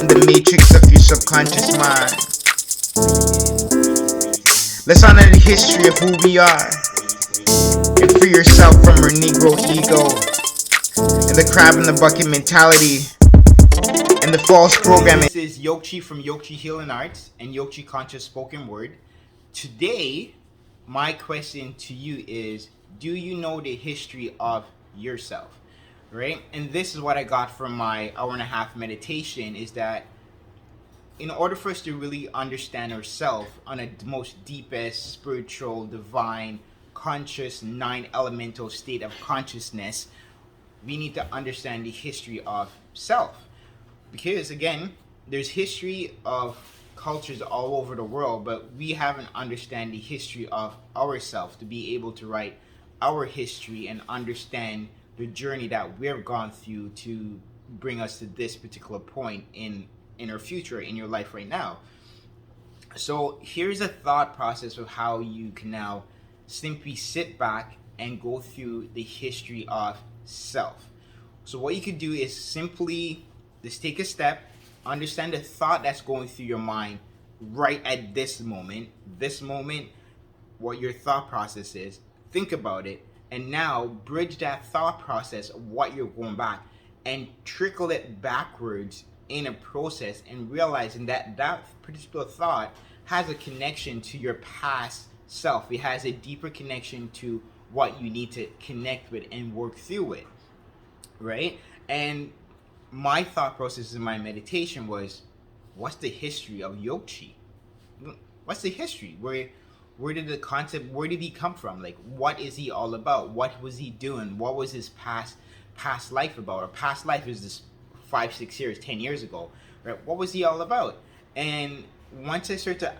in the matrix of your subconscious mind. Let's honor the history of who we are and free yourself from your Negro ego and the crab in the bucket mentality and the false programming. This is Yokchi from Yokchi Healing Arts and Yokchi-Conscious Spoken Word. Today, my question to you is, do you know the history of yourself? Right? And this is what I got from my hour-and-a-half meditation, is that in order for us to really understand ourselves on a most deepest, spiritual, divine, conscious, nine-elemental state of consciousness, we need to understand the history of self. Because again, there's history of cultures all over the world, but we haven't understand the history of ourselves to be able to write our history and understand the journey that we've gone through to bring us to this particular point in our future, in your life right now. So here's a thought process of how you can now simply sit back and go through the history of self. So what you could do is simply just take a step, understand the thought that's going through your mind right at this moment, what your thought process is, think about it, and now bridge that thought process of what you're going back and trickle it backwards in a process, and realizing that that particular thought has a connection to your past self. It has a deeper connection to what you need to connect with and work through it, right? And my thought process in my meditation was, what's the history of Yokchi? What's the history? Where did the concept, where did he come from? Like, what is he all about? What was he doing? What was his past life about? Or past life is this 5, 6 years, 10 years ago, right? What was he all about? And once I start to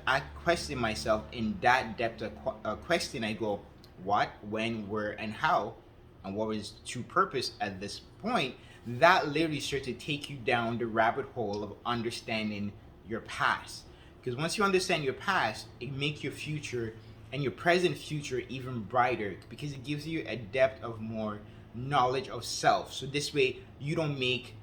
question myself in that depth of question, I go, what, when, where, and how, and what was true purpose at this point? That literally starts to take you down the rabbit hole of understanding your past. Because once you understand your past, it makes your future and your present future even brighter, because it gives you a depth of more knowledge of self. So this way you don't make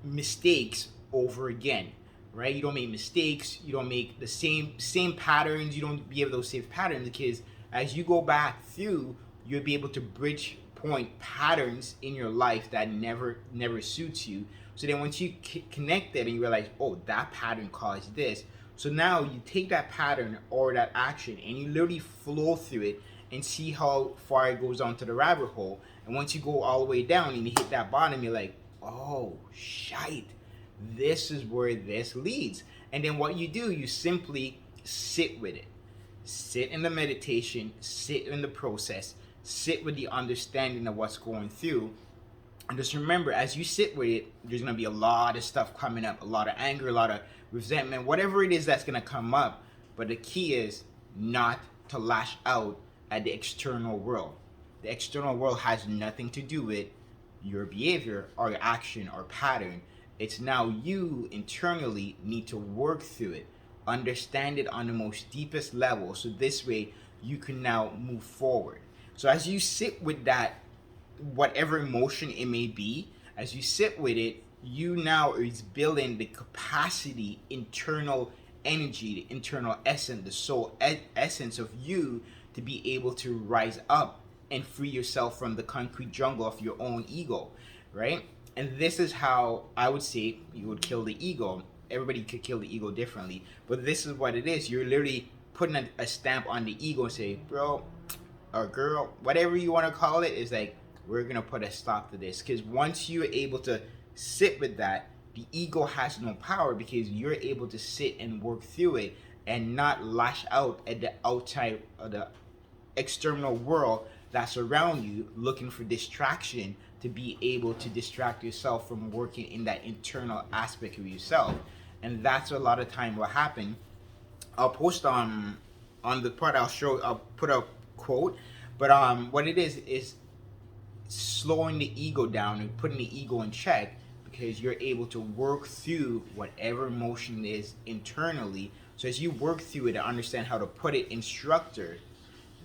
mistakes over again, right? You don't make mistakes, you don't make the same patterns, you don't be able those same patterns, because as you go back through, you'll be able to bridge point patterns in your life that never suits you. So then once you connect it and you realize, oh, that pattern caused this, so now you take that pattern or that action and you literally flow through it and see how far it goes onto the rabbit hole. And once you go all the way down and you hit that bottom, you're like, oh shite, this is where this leads. And then what you do, you simply sit with it. Sit in the meditation, sit in the process, sit with the understanding of what's going through. And just remember, as you sit with it, there's going to be a lot of stuff coming up, a lot of anger, a lot of resentment, whatever it is that's going to come up. But the key is not to lash out at the external world. The external world has nothing to do with your behavior or your action or pattern. It's now you internally need to work through it, understand it on the most deepest level, so this way you can now move forward. So as you sit with that, whatever emotion it may be, as you sit with it, you now is building the capacity, internal energy, the internal essence, the soul essence of you to be able to rise up and free yourself from the concrete jungle of your own ego, right? And this is how I would say you would kill the ego. Everybody could kill the ego differently, but this is what it is. You're literally putting a stamp on the ego and say, bro or girl, whatever you want to call it, is like, we're going to put a stop to this. Because once you're able to sit with that, the ego has no power, because you're able to sit and work through it and not lash out at the outside of the external world that's around you, looking for distraction to be able to distract yourself from working in that internal aspect of yourself. And that's a lot of time what happen. I'll post on the part, I'll put a quote, but what it is slowing the ego down and putting the ego in check, because you're able to work through whatever emotion is internally. So as you work through it and understand how to put it in structure,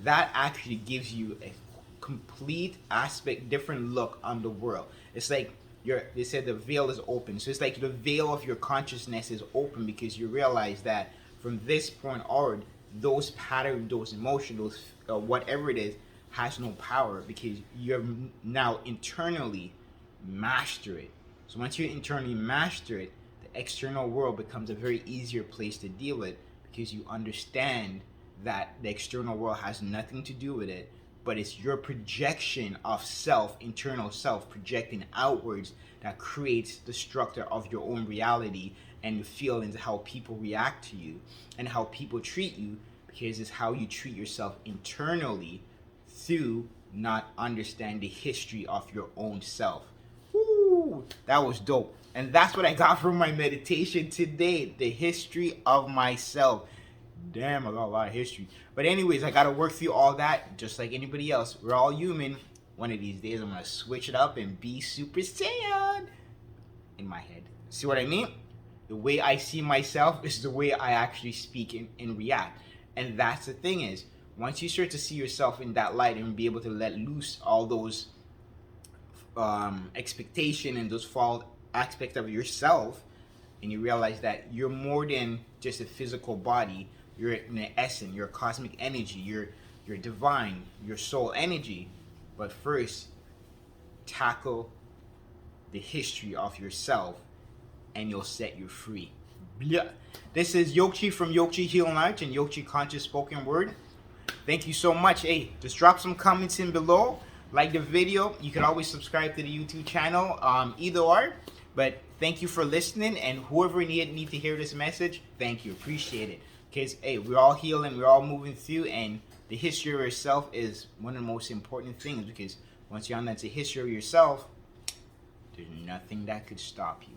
that actually gives you a complete aspect, different look on the world. It's like they said the veil is open. So it's like the veil of your consciousness is open because you realize that from this point onward, those patterns, those emotions, those whatever it is, has no power because you're now internally master it. So once you internally master it, the external world becomes a very easier place to deal with because you understand that the external world has nothing to do with it, but it's your projection of self, internal self, projecting outwards that creates the structure of your own reality and the feelings, how people react to you and how people treat you, because it's how you treat yourself internally through not understanding the history of your own self. Woo, that was dope. And that's what I got from my meditation today, the history of myself. Damn, I got a lot of history. But anyways, I gotta work through all that just like anybody else. We're all human. One of these days I'm gonna switch it up and be Super Saiyan in my head. See what I mean? The way I see myself is the way I actually speak and react. And that's the thing is, once you start to see yourself in that light and be able to let loose all those expectation and those false aspects of yourself, and you realize that you're more than just a physical body, you're an essence, you're cosmic energy, you're divine, your soul energy. But first, tackle the history of yourself and you'll set you free. Blah. This is Yokchi from Yokchi Healing Arts and Yokchi-Conscious Spoken Word. Thank you so much. Hey, just drop some comments in below. Like the video. You can always subscribe to the YouTube channel. Either or. But thank you for listening. And whoever need to hear this message, thank you. Appreciate it. Because, hey, we're all healing. We're all moving through. And the history of yourself is one of the most important things. Because once you're on that history of yourself, there's nothing that could stop you.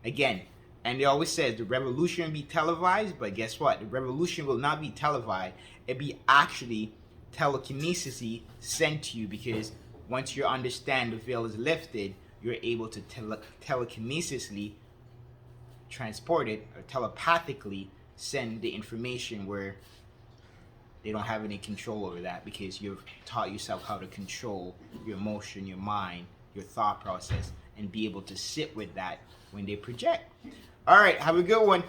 Again, and they always say the revolution will be televised, but guess what? The revolution will not be televised. It'll be actually telekinesis sent to you, because once you understand the veil is lifted, you're able to telekinesisly transport it or telepathically send the information where they don't have any control over that, because you've taught yourself how to control your emotion, your mind, your thought process, and be able to sit with that when they project. All right, have a good one.